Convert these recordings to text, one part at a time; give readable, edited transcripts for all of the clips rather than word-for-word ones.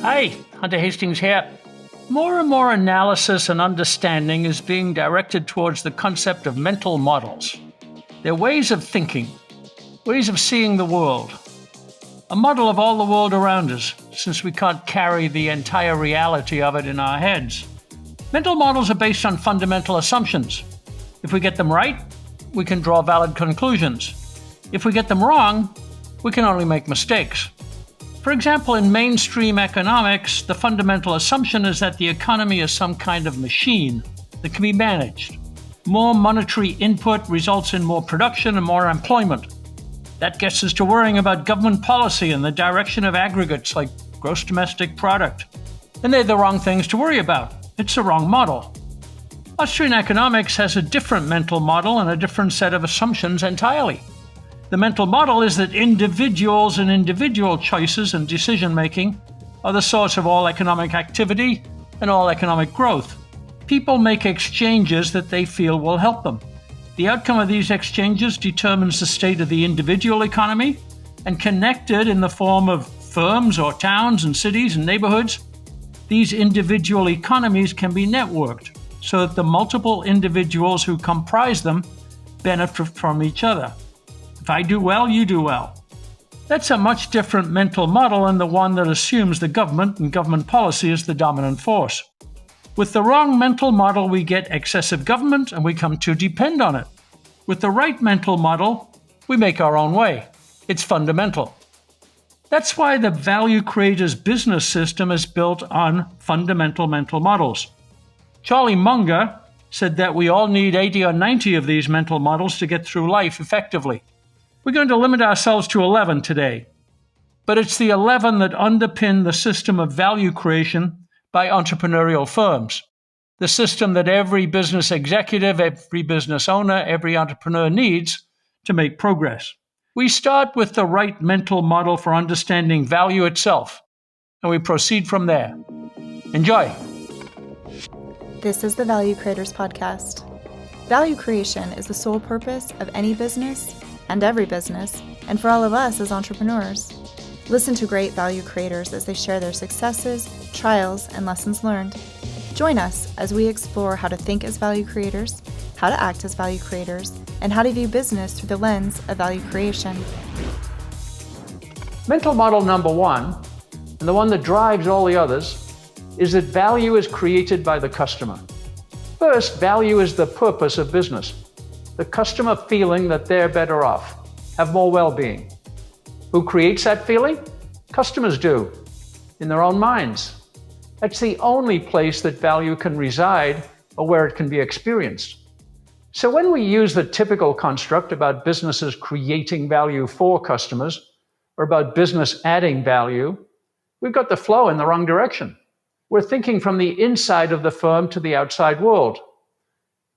Hi, Hunter Hastings here. More and more analysis and understanding is being directed towards the concept of mental models. They're ways of thinking, ways of seeing the world. A model of all the world around us, since we can't carry the entire reality of it in our heads. Mental models are based on fundamental assumptions. If we get them right, we can draw valid conclusions. If we get them wrong, we can only make mistakes. For example, in mainstream economics, the fundamental assumption is that the economy is some kind of machine that can be managed. More monetary input results in more production and more employment. That gets us to worrying about government policy and the direction of aggregates like gross domestic product. And they're the wrong things to worry about. It's the wrong model. Austrian economics has a different mental model and a different set of assumptions entirely. The mental model is that individuals and individual choices and decision-making are the source of all economic activity and all economic growth. People make exchanges that they feel will help them. The outcome of these exchanges determines the state of the individual economy, and connected in the form of firms or towns and cities and neighborhoods, these individual economies can be networked so that the multiple individuals who comprise them benefit from each other. If I do well, you do well. That's a much different mental model than the one that assumes the government and government policy is the dominant force. With the wrong mental model, we get excessive government and we come to depend on it. With the right mental model, we make our own way. It's fundamental. That's why the value creators business system is built on fundamental mental models. Charlie Munger said that we all need 80 or 90 of these mental models to get through life effectively. We're going to limit ourselves to 11 today, but it's the 11 that underpin the system of value creation by entrepreneurial firms, the system that every business executive, every business owner, every entrepreneur needs to make progress. We start with the right mental model for understanding value itself, and we proceed from there. Enjoy. This is the Value Creators Podcast. Value creation is the sole purpose of any business and every business, and for all of us as entrepreneurs. Listen to great value creators as they share their successes, trials, and lessons learned. Join us as we explore how to think as value creators, how to act as value creators, and how to view business through the lens of value creation. Mental model number one, and the one that drives all the others, is that value is created by the customer. First, value is the purpose of business. The customer feeling that they're better off, have more well-being. Who creates that feeling? Customers do, in their own minds. That's the only place that value can reside or where it can be experienced. So when we use the typical construct about businesses creating value for customers, or about business adding value, we've got the flow in the wrong direction. We're thinking from the inside of the firm to the outside world,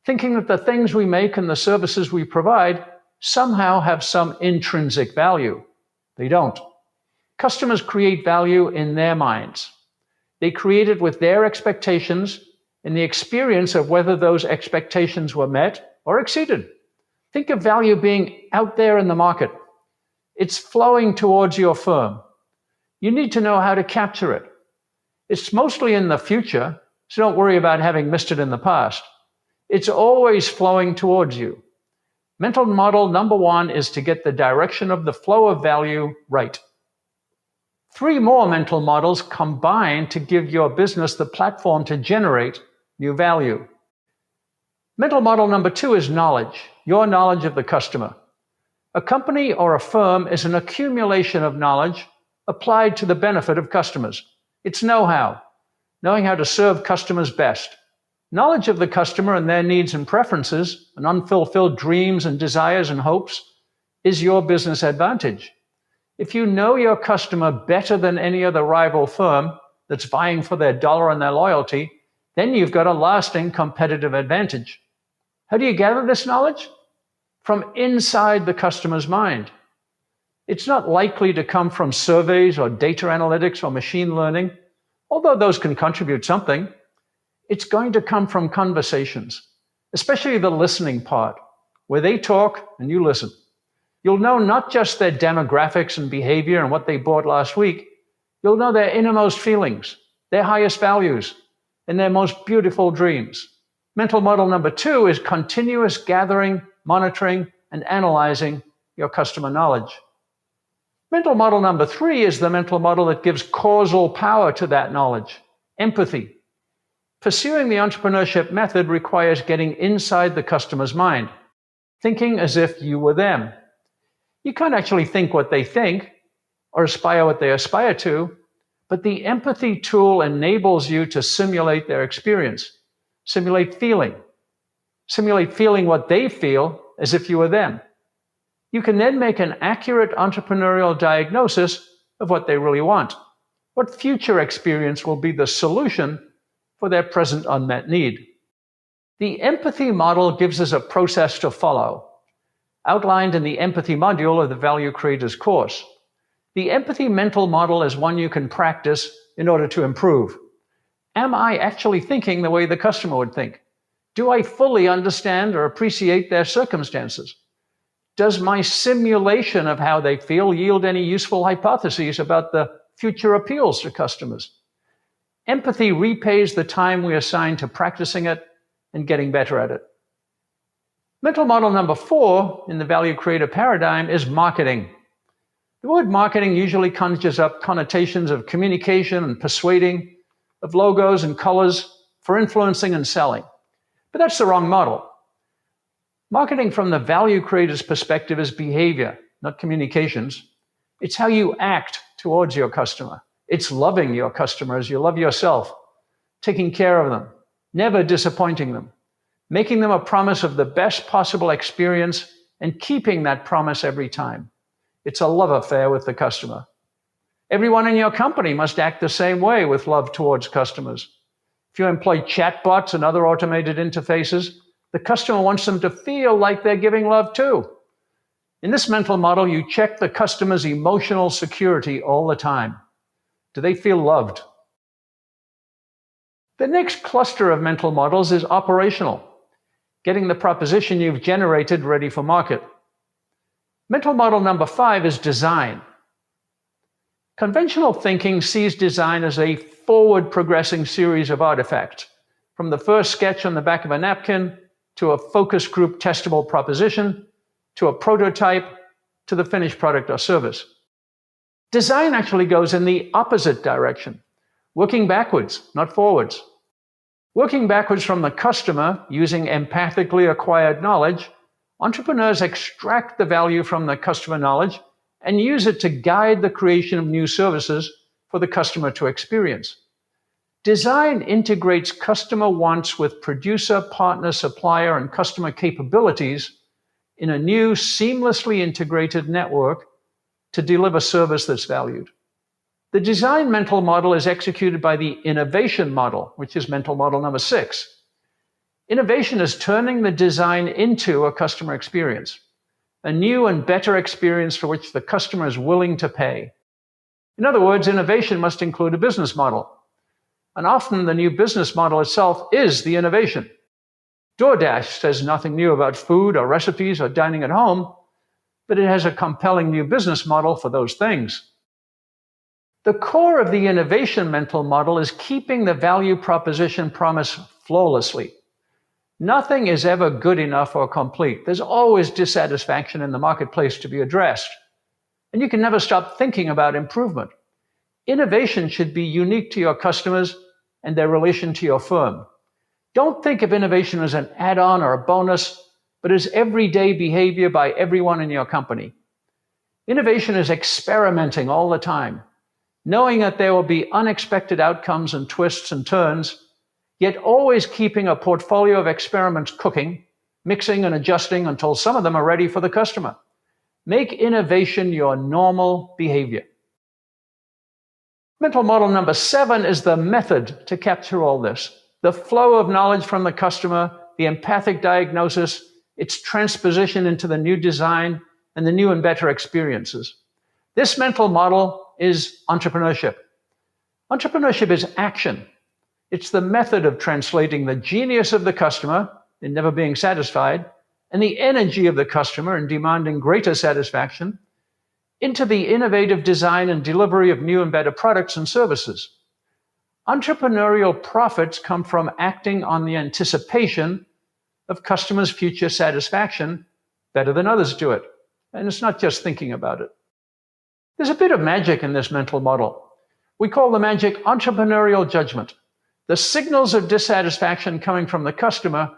thinking that the things we make and the services we provide somehow have some intrinsic value. They don't. Customers create value in their minds. They create it with their expectations and the experience of whether those expectations were met or exceeded. Think of value being out there in the market. It's flowing towards your firm. You need to know how to capture it. It's mostly in the future, so don't worry about having missed it in the past. It's always flowing towards you. Mental model number one is to get the direction of the flow of value right. 3 more mental models combine to give your business the platform to generate new value. Mental model number 2 is knowledge, your knowledge of the customer. A company or a firm is an accumulation of knowledge applied to the benefit of customers. It's know-how, knowing how to serve customers best. Knowledge of the customer and their needs and preferences and unfulfilled dreams and desires and hopes is your business advantage. If you know your customer better than any other rival firm that's vying for their dollar and their loyalty, then you've got a lasting competitive advantage. How do you gather this knowledge? From inside the customer's mind. It's not likely to come from surveys or data analytics or machine learning, although those can contribute something. It's going to come from conversations, especially the listening part, where they talk and you listen. You'll know not just their demographics and behavior and what they bought last week, You'll know their innermost feelings, their highest values, and their most beautiful dreams. Mental model number 2 is continuous gathering, monitoring, and analyzing your customer knowledge. Mental model number 3 is the mental model that gives causal power to that knowledge, empathy. Pursuing the entrepreneurship method requires getting inside the customer's mind, thinking as if you were them. You can't actually think what they think or aspire what they aspire to, but the empathy tool enables you to simulate their experience, simulate feeling what they feel as if you were them. You can then make an accurate entrepreneurial diagnosis of what they really want, what future experience will be the solution for their present unmet need. The empathy model gives us a process to follow, outlined in the empathy module of the Value Creators course. The empathy mental model is one you can practice in order to improve. Am I actually thinking the way the customer would think? Do I fully understand or appreciate their circumstances? Does my simulation of how they feel yield any useful hypotheses about the future appeals to customers? Empathy repays the time we assign to practicing it and getting better at it. Mental model number 4 in the value creator paradigm is marketing. The word marketing usually conjures up connotations of communication and persuading, of logos and colors for influencing and selling. But that's the wrong model. Marketing from the value creator's perspective is behavior, not communications. It's how you act towards your customer. It's loving your customer as you love yourself, taking care of them, never disappointing them, making them a promise of the best possible experience and keeping that promise every time. It's a love affair with the customer. Everyone in your company must act the same way with love towards customers. If you employ chatbots and other automated interfaces, the customer wants them to feel like they're giving love too. In this mental model, you check the customer's emotional security all the time. Do they feel loved? The next cluster of mental models is operational, getting the proposition you've generated ready for market. Mental model number 5 is design. Conventional thinking sees design as a forward-progressing series of artifacts, from the first sketch on the back of a napkin, to a focus group testable proposition, to a prototype, to the finished product or service. Design actually goes in the opposite direction, working backwards, not forwards. Working backwards from the customer, using empathically acquired knowledge, entrepreneurs extract the value from the customer knowledge and use it to guide the creation of new services for the customer to experience. Design integrates customer wants with producer, partner, supplier, and customer capabilities in a new, seamlessly integrated network to deliver service that's valued. The design mental model is executed by the innovation model, which is mental model number 6. Innovation is turning the design into a customer experience, a new and better experience for which the customer is willing to pay. In other words, innovation must include a business model. And often the new business model itself is the innovation. DoorDash says nothing new about food or recipes or dining at home, but it has a compelling new business model for those things. The core of the innovation mental model is keeping the value proposition promise flawlessly. Nothing is ever good enough or complete. There's always dissatisfaction in the marketplace to be addressed. And you can never stop thinking about improvement. Innovation should be unique to your customers and their relation to your firm. Don't think of innovation as an add-on or a bonus, but as everyday behavior by everyone in your company. Innovation is experimenting all the time, knowing that there will be unexpected outcomes and twists and turns, yet always keeping a portfolio of experiments cooking, mixing and adjusting until some of them are ready for the customer. Make innovation your normal behavior. Mental model number 7 is the method to capture all this. The flow of knowledge from the customer, the empathic diagnosis, its transposition into the new design, and the new and better experiences. This mental model is entrepreneurship. Entrepreneurship is action. It's the method of translating the genius of the customer in never being satisfied and the energy of the customer in demanding greater satisfaction into the innovative design and delivery of new and better products and services. Entrepreneurial profits come from acting on the anticipation of customers' future satisfaction better than others do it. And it's not just thinking about it. There's a bit of magic in this mental model. We call the magic entrepreneurial judgment. The signals of dissatisfaction coming from the customer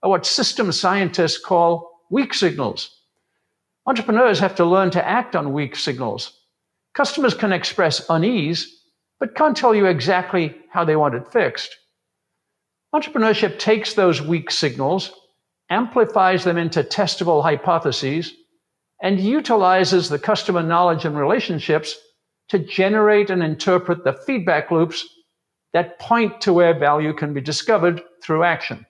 are what system scientists call weak signals. Entrepreneurs have to learn to act on weak signals. Customers can express unease, but can't tell you exactly how they want it fixed. Entrepreneurship takes those weak signals, amplifies them into testable hypotheses, and utilizes the customer knowledge and relationships to generate and interpret the feedback loops that point to where value can be discovered through action.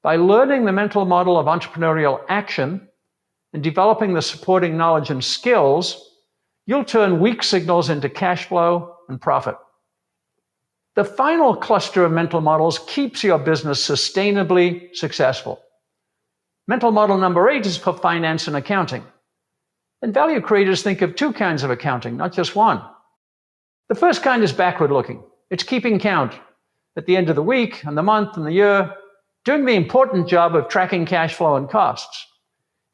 By learning the mental model of entrepreneurial action and developing the supporting knowledge and skills, you'll turn weak signals into cash flow and profit. The final cluster of mental models keeps your business sustainably successful. Mental model number 8 is for finance and accounting. And value creators think of 2 kinds of accounting, not just one. The first kind is backward-looking. It's keeping count at the end of the week and the month and the year, doing the important job of tracking cash flow and costs.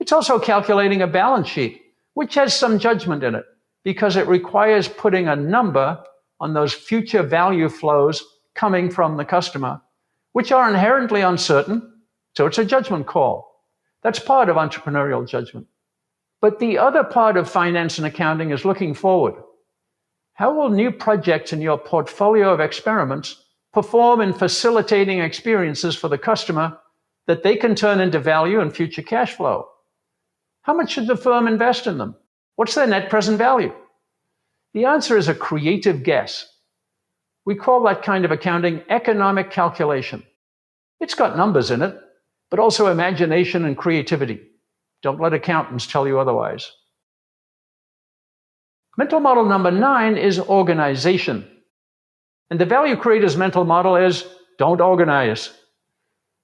It's also calculating a balance sheet, which has some judgment in it, because it requires putting a number on those future value flows coming from the customer, which are inherently uncertain, so it's a judgment call. That's part of entrepreneurial judgment. But the other part of finance and accounting is looking forward. How will new projects in your portfolio of experiments perform in facilitating experiences for the customer that they can turn into value and future cash flow? How much should the firm invest in them? What's their net present value? The answer is a creative guess. We call that kind of accounting economic calculation. It's got numbers in it, but also imagination and creativity. Don't let accountants tell you otherwise. Mental model number 9 is organization. And the value creator's mental model is don't organize.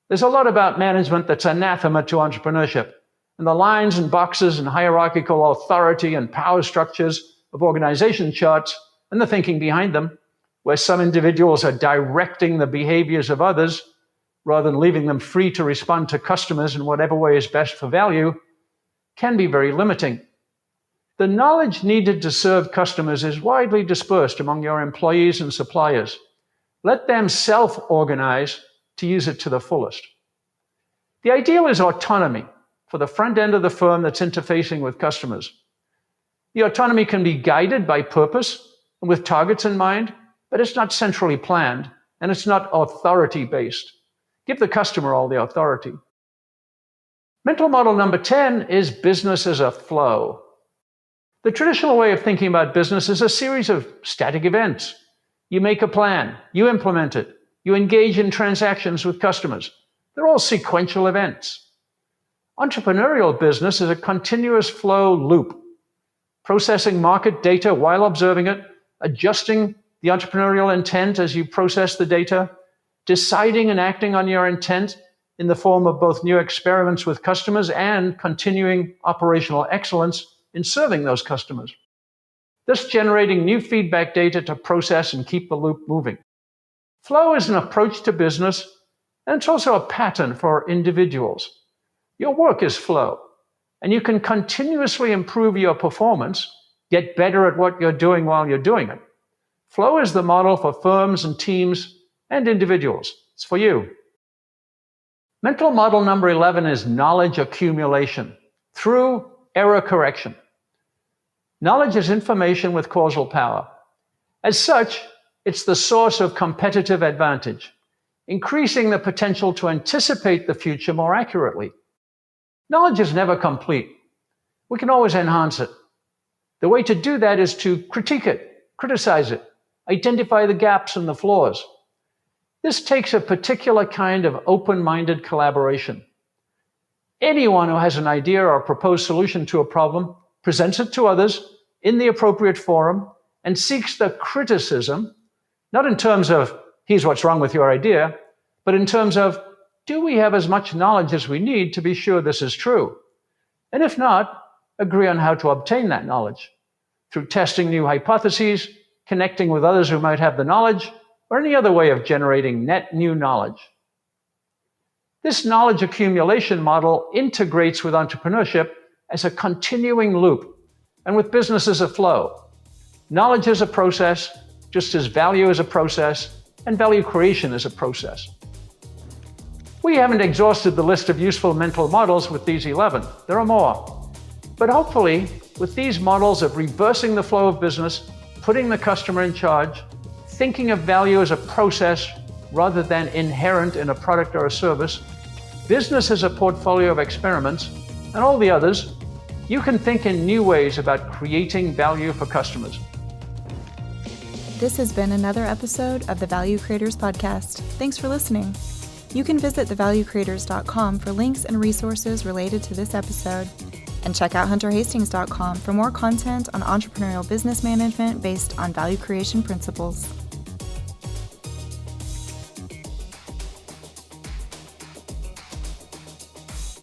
There's a lot about management that's anathema to entrepreneurship, and the lines and boxes and hierarchical authority and power structures of organization charts and the thinking behind them, where some individuals are directing the behaviors of others rather than leaving them free to respond to customers in whatever way is best for value, can be very limiting. The knowledge needed to serve customers is widely dispersed among your employees and suppliers. Let them self-organize to use it to the fullest. The ideal is autonomy for the front end of the firm that's interfacing with customers. The autonomy can be guided by purpose and with targets in mind, but it's not centrally planned and it's not authority-based. Give the customer all the authority. Mental model number 10 is business as a flow. The traditional way of thinking about business is a series of static events. You make a plan, you implement it, you engage in transactions with customers. They're all sequential events. Entrepreneurial business is a continuous flow loop, processing market data while observing it, adjusting the entrepreneurial intent as you process the data, deciding and acting on your intent in the form of both new experiments with customers and continuing operational excellence in serving those customers. Thus generating new feedback data to process and keep the loop moving. Flow is an approach to business, and it's also a pattern for individuals. Your work is flow, and you can continuously improve your performance, get better at what you're doing while you're doing it. Flow is the model for firms and teams and individuals. It's for you. Mental model number 11 is knowledge accumulation through error correction. Knowledge is information with causal power. As such, it's the source of competitive advantage, increasing the potential to anticipate the future more accurately. Knowledge is never complete. We can always enhance it. The way to do that is to critique it, criticize it, identify the gaps and the flaws. This takes a particular kind of open-minded collaboration. Anyone who has an idea or a proposed solution to a problem presents it to others in the appropriate forum and seeks the criticism, not in terms of, here's what's wrong with your idea, but in terms of, do we have as much knowledge as we need to be sure this is true? And if not, agree on how to obtain that knowledge through testing new hypotheses, connecting with others who might have the knowledge, or any other way of generating net new knowledge. This knowledge accumulation model integrates with entrepreneurship as a continuing loop, and with business as a flow. Knowledge is a process, just as value is a process, and value creation is a process. We haven't exhausted the list of useful mental models with these 11. There are more. But hopefully, with these models of reversing the flow of business, putting the customer in charge, thinking of value as a process rather than inherent in a product or a service, business as a portfolio of experiments, and all the others, you can think in new ways about creating value for customers. This has been another episode of the Value Creators Podcast. Thanks for listening. You can visit thevaluecreators.com for links and resources related to this episode, and check out hunterhastings.com for more content on entrepreneurial business management based on value creation principles.